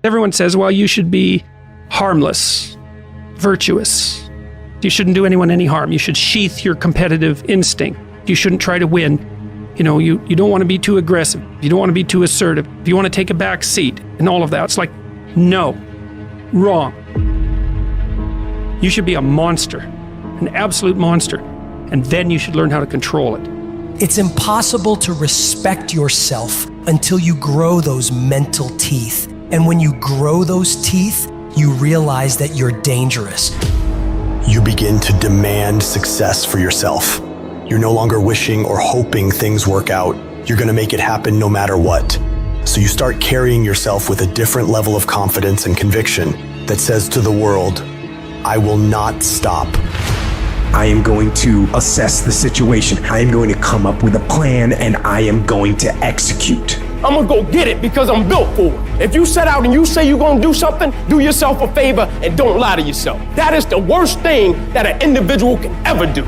Everyone says, well, you should be harmless, virtuous. You shouldn't do anyone any harm. You should sheath your competitive instinct. You shouldn't try to win. You know, you don't want to be too aggressive. You don't want to be too assertive. You want to take a back seat and all of that. It's like, no, wrong. You should be a monster, an absolute monster, and then you should learn how to control it. It's impossible to respect yourself until you grow those mental teeth. And when you grow those teeth, you realize that you're dangerous. You begin to demand success for yourself. You're no longer wishing or hoping things work out. You're going to make it happen no matter what. So you start carrying yourself with a different level of confidence and conviction that says to the world, I will not stop. I am going to assess the situation. I am going to come up with a plan, and I am going to execute. I'm gonna go get it because I'm built for it. If you set out and you say you're gonna do something, do yourself a favor and don't lie to yourself. That is the worst thing that an individual can ever do.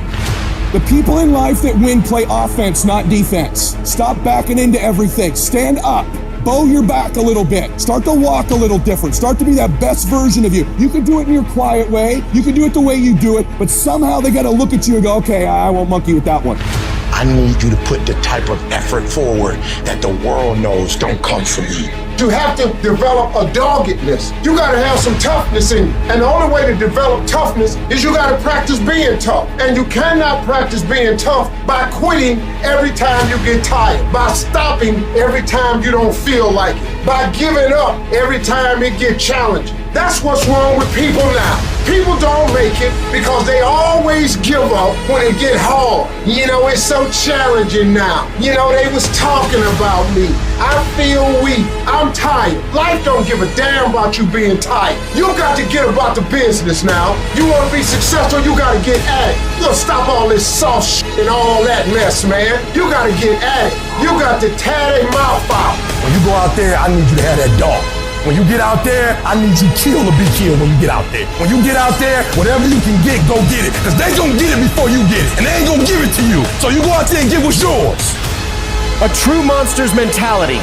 The people in life that win play offense, not defense. Stop backing into everything. Stand up. Bow your back a little bit. Start to walk a little different. Start to be that best version of you. You can do it in your quiet way. You can do it the way you do it, but somehow they gotta look at you and go, okay, I won't monkey with that one. I need you to put the type of effort forward that the world knows don't come from you. You have to develop a doggedness. You gotta have some toughness in you. And the only way to develop toughness is you gotta practice being tough. And you cannot practice being tough by quitting every time you get tired, by stopping every time you don't feel like it, by giving up every time it gets challenging. That's what's wrong with people now. People don't make it because they always give up when it get hard. You know, it's so challenging now. You know, they was talking about me. I feel weak. I'm tired. Life don't give a damn about you being tired. You got to get about the business now. You want to be successful, you got to get at it. You got to stop all this soft shit and all that mess, man. You got to get at it. You got to tear their mouth out. When you go out there, I need you to have that dog. When you get out there, I need you kill to be killed when you get out there. When you get out there, whatever you can get, go get it. Because they gonna get it before you get it. And they ain't gonna give it to you. So you go out there and get what's yours. A true monster's mentality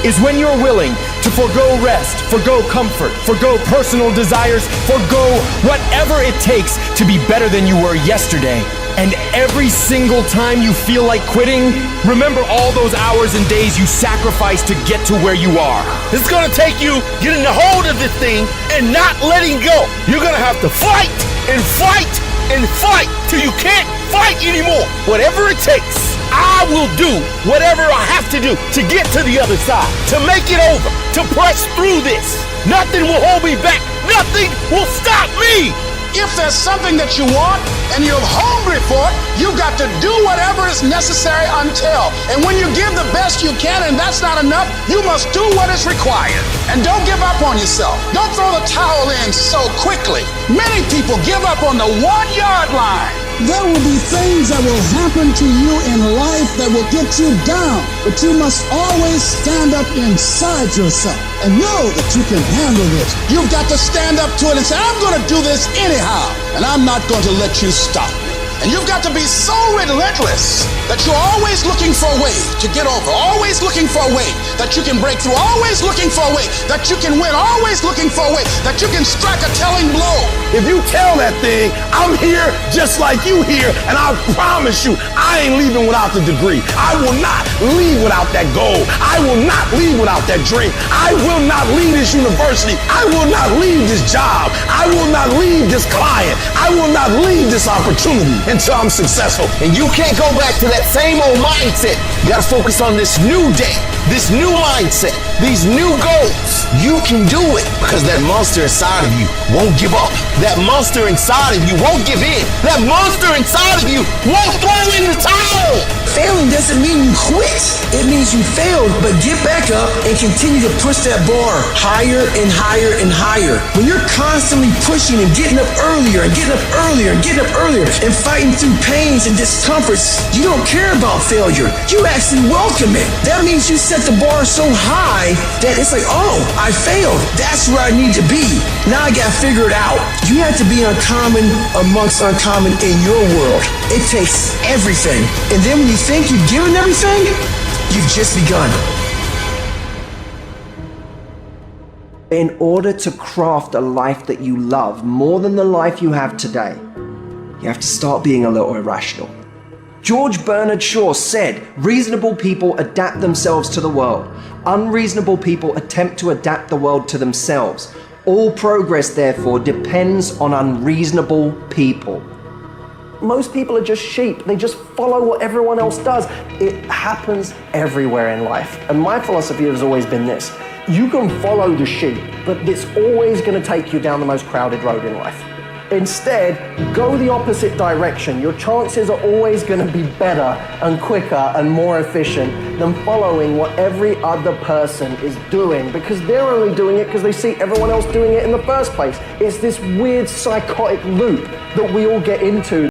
is when you're willing to forgo rest, forgo comfort, forgo personal desires, forgo whatever it takes to be better than you were yesterday. And every single time you feel like quitting, remember all those hours and days you sacrificed to get to where you are. It's gonna take you getting a hold of this thing and not letting go. You're gonna have to fight and fight and fight till you can't fight anymore. Whatever it takes, I will do whatever I have to do to get to the other side, to make it over, to press through this. Nothing will hold me back. Nothing will stop me. If there's something that you want and you're hungry for it, you got to do whatever is necessary until. And when you give the best you can and that's not enough, you must do what is required. And don't give up on yourself. Don't throw the towel in so quickly. Many people give up on the 1-yard line. There will be things that will happen to you in life that will get you down, but you must always stand up inside yourself and know that you can handle this. You've got to stand up to it and say, I'm going to do this anyhow, and I'm not going to let you stop me. And you've got to be so relentless that you're always looking for a way to get over, always looking for a way that you can break through, always looking for a way that you can win, always looking for a way that you can strike a telling blow. If you tell that thing, I'm here just like you here, and I promise you, I ain't leaving without the degree. I will not leave without that goal. I will not leave without that dream. I will not leave this university. I will not leave this job. I will not leave this client. I will not leave this opportunity until I'm successful. And you can't go back to that same old mindset. You gotta focus on this new day, this new mindset, these new goals. You can do it because that monster inside of you won't give up. That monster inside of you won't give in. That monster inside of you won't throw in the towel. Failing doesn't mean you quit. It means you failed, but get back up and continue to push that bar higher and higher and higher. When you're constantly pushing and getting up earlier and getting up earlier and getting up earlier and fighting through pains and discomforts, you don't care about failure. You actually welcome it. That means you set the bar so high that it's like, oh, I failed. That's where I need to be. Now I gotta figure it out. You have to be uncommon amongst uncommon in your world. It takes everything. And then when you think you've given everything, you've just begun. In order to craft a life that you love more than the life you have today, you have to start being a little irrational. George Bernard Shaw said, reasonable people adapt themselves to the world. Unreasonable people attempt to adapt the world to themselves. All progress, therefore, depends on unreasonable people. Most people are just sheep. They just follow what everyone else does. It happens everywhere in life. And my philosophy has always been this. You can follow the sheep, but it's always going to take you down the most crowded road in life. Instead, go the opposite direction. Your chances are always going to be better and quicker and more efficient than following what every other person is doing, because they're only doing it because they see everyone else doing it in the first place. It's this weird psychotic loop that we all get into.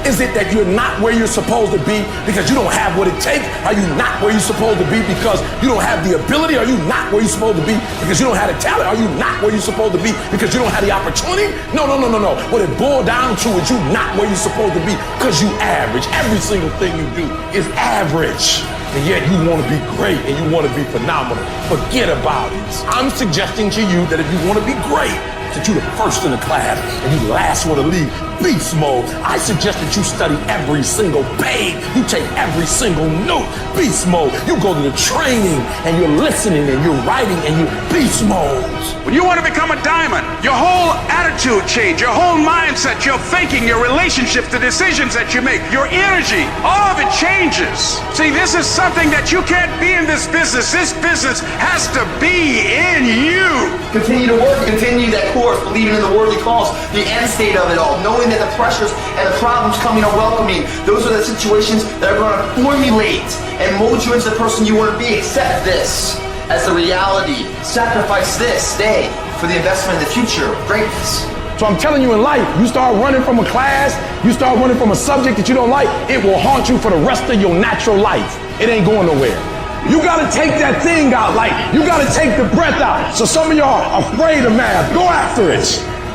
Is it that you're not where you're supposed to be because you don't have what it takes? Are you not where you're supposed to be because you don't have the ability? Are you not where you're supposed to be because you don't have the talent? Are you not where you're supposed to be because you don't have the opportunity? No. What it boiled down to is you not where you're supposed to be because you average. Every single thing you do is average. And yet you want to be great and you want to be phenomenal. Forget about it. I'm suggesting to you that if you want to be great, that you're the first in the class and you last one to leave beast mode. I suggest that you study every single page. You take every single note, beast mode. You go to the training and you're listening and you're writing and you're beast mode. When you want to become a diamond, your whole attitude change, your whole mindset, your thinking, your relationships, the decisions that you make, your energy, all of it changes. See, this is something that you can't be in this business. This business has to be in you. Continue to work, continue that course, believing in the worldly cause, the end state of it all, knowing that the pressures and the problems coming are welcoming. Those are the situations that are going to formulate and mold you into the person you want to be. Accept this as the reality. Sacrifice this day for the investment in the future of greatness. So I'm telling you, in life, you start running from a class, you start running from a subject that you don't like, it will haunt you for the rest of your natural life. It ain't going nowhere. You gotta take that thing out, like you gotta take the breath out. So some of y'all are afraid of math. Go after it.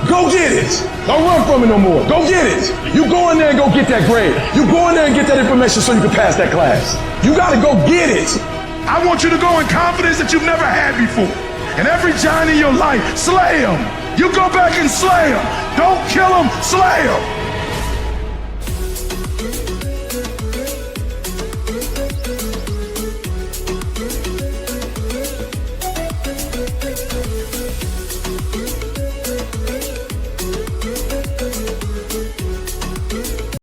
Go get it. Don't run from it no more. Go get it. You go in there and go get that grade. You go in there and get that information so you can pass that class. You gotta go get it. I want you to go in confidence that you've never had before. And every giant in your life, slay him. You go back and slay him. Don't kill him, slay him.